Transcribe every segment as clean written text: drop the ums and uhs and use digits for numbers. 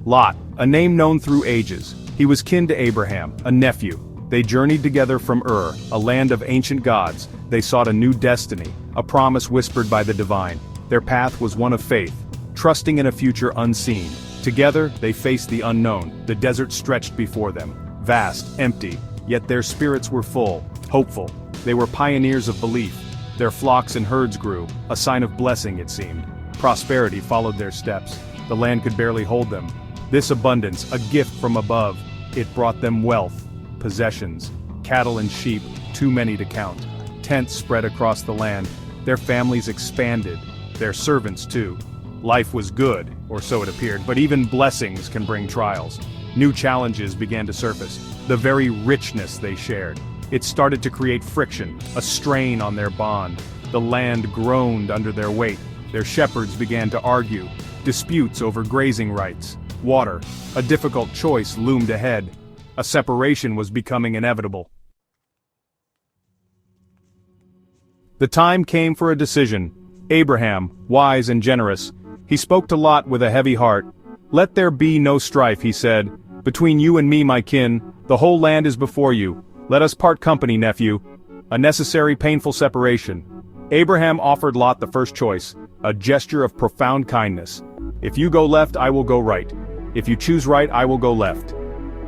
Lot, a name known through ages. He was kin to Abraham, a nephew. They journeyed together from Ur, a land of ancient gods. They sought a new destiny, a promise whispered by the divine. Their path was one of faith, trusting in a future unseen. Together, they faced the unknown. The desert stretched before them, vast, empty, yet their spirits were full, hopeful. They were pioneers of belief. Their flocks and herds grew, a sign of blessing it seemed. Prosperity followed their steps. The land could barely hold them. This abundance, a gift from above, it brought them wealth, possessions, cattle and sheep, too many to count. Tents spread across the land. Their families expanded, their servants too. Life was good, or so it appeared, but even blessings can bring trials. New challenges began to surface, the very richness they shared. It started to create friction, a strain on their bond. The land groaned under their weight. Their shepherds began to argue, disputes over grazing rights. Water, a difficult choice loomed ahead. A separation was becoming inevitable. The time came for a decision. Abraham, wise and generous, he spoke to Lot with a heavy heart. "Let there be no strife," he said. "Between you and me, my kin, the whole land is before you. Let us part company, nephew." A necessary, painful separation. Abraham offered Lot the first choice, a gesture of profound kindness. "If you go left, I will go right. If you choose right, I will go left."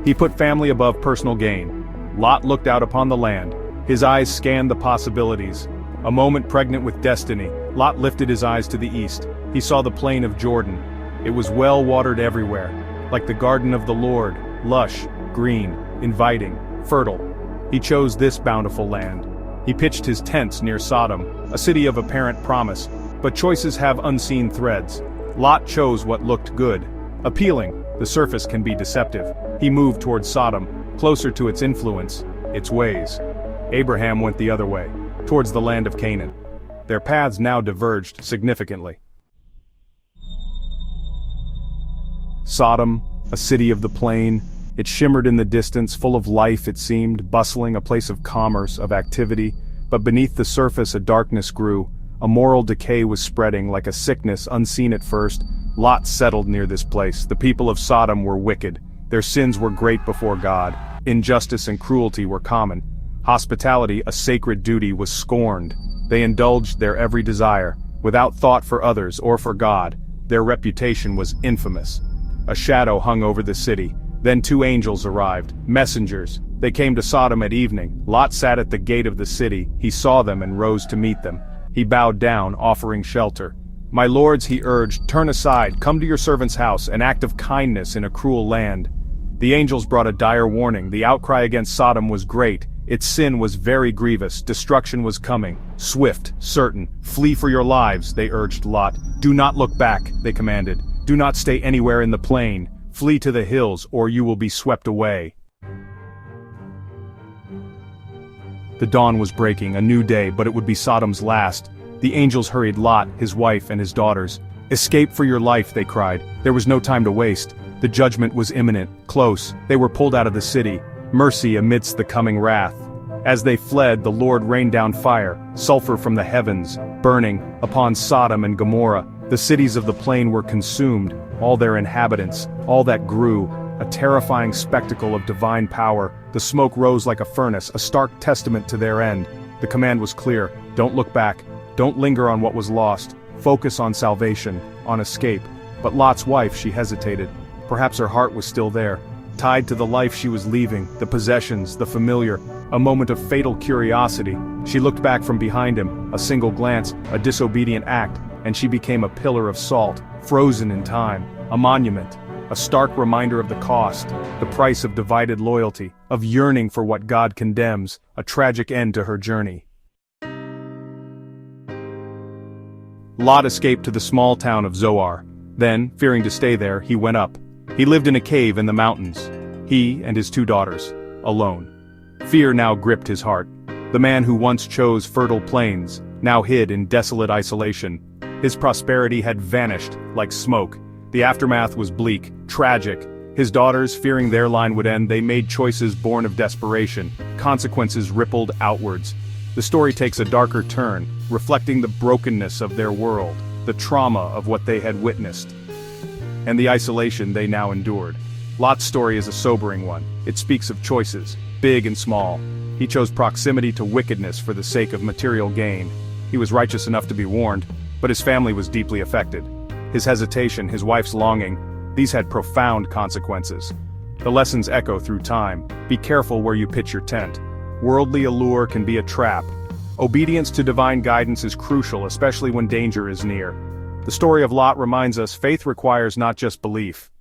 He put family above personal gain. Lot looked out upon the land. His eyes scanned the possibilities. A moment pregnant with destiny, Lot lifted his eyes to the east. He saw the plain of Jordan. It was well watered everywhere, like the garden of the Lord, lush, green, inviting, fertile. He chose this bountiful land. He pitched his tents near Sodom, a city of apparent promise, but choices have unseen threads. Lot chose what looked good. Appealing, the surface can be deceptive. He moved towards Sodom, closer to its influence, its ways. Abraham went the other way, towards the land of Canaan. Their paths now diverged significantly. Sodom, a city of the plain, it shimmered in the distance, full of life it seemed, bustling, a place of commerce, of activity, but beneath the surface a darkness grew. A moral decay was spreading, like a sickness unseen at first. Lot settled near this place. The people of Sodom were wicked. Their sins were great before God. Injustice and cruelty were common. Hospitality, a sacred duty, was scorned. They indulged their every desire, without thought for others or for God. Their reputation was infamous. A shadow hung over the city. Then two angels arrived, messengers. They came to Sodom at evening. Lot sat at the gate of the city. He saw them and rose to meet them. He bowed down, offering shelter. "My lords," he urged, "turn aside, come to your servant's house, an act of kindness in a cruel land." The angels brought a dire warning. The outcry against Sodom was great. Its sin was very grievous. Destruction was coming. Swift, certain. "Flee for your lives," they urged Lot. "Do not look back," they commanded. "Do not stay anywhere in the plain. Flee to the hills, or you will be swept away." The dawn was breaking, a new day, but it would be Sodom's last. The angels hurried Lot, his wife, and his daughters. "Escape for your life," they cried. There was no time to waste. The judgment was imminent, close. They were pulled out of the city. Mercy amidst the coming wrath. As they fled, the Lord rained down fire, sulfur from the heavens, burning upon Sodom and Gomorrah. The cities of the plain were consumed, all their inhabitants, all that grew, a terrifying spectacle of divine power. The smoke rose like a furnace, a stark testament to their end. The command was clear: don't look back, don't linger on what was lost, focus on salvation, on escape. But Lot's wife, she hesitated. Perhaps her heart was still there, tied to the life she was leaving, the possessions, the familiar. A moment of fatal curiosity. She looked back from behind him, a single glance, a disobedient act, and she became a pillar of salt, frozen in time, a monument, a stark reminder of the cost, the price of divided loyalty, of yearning for what God condemns, a tragic end to her journey. Lot escaped to the small town of Zoar. Then, fearing to stay there, he went up. He lived in a cave in the mountains. He and his two daughters, alone. Fear now gripped his heart. The man who once chose fertile plains, now hid in desolate isolation. His prosperity had vanished like smoke. The aftermath was bleak, tragic. His daughters, fearing their line would end, they made choices born of desperation. Consequences rippled outwards. The story takes a darker turn, reflecting the brokenness of their world, the trauma of what they had witnessed. and the isolation they now endured. Lot's story is a sobering one. It speaks of choices, big and small. He chose proximity to wickedness for the sake of material gain. He was righteous enough to be warned, but his family was deeply affected. His hesitation, his wife's longing, these had profound consequences. The lessons echo through time. Be careful where you pitch your tent. Worldly allure can be a trap. Obedience to divine guidance is crucial, especially when danger is near. The story of Lot reminds us faith requires not just belief,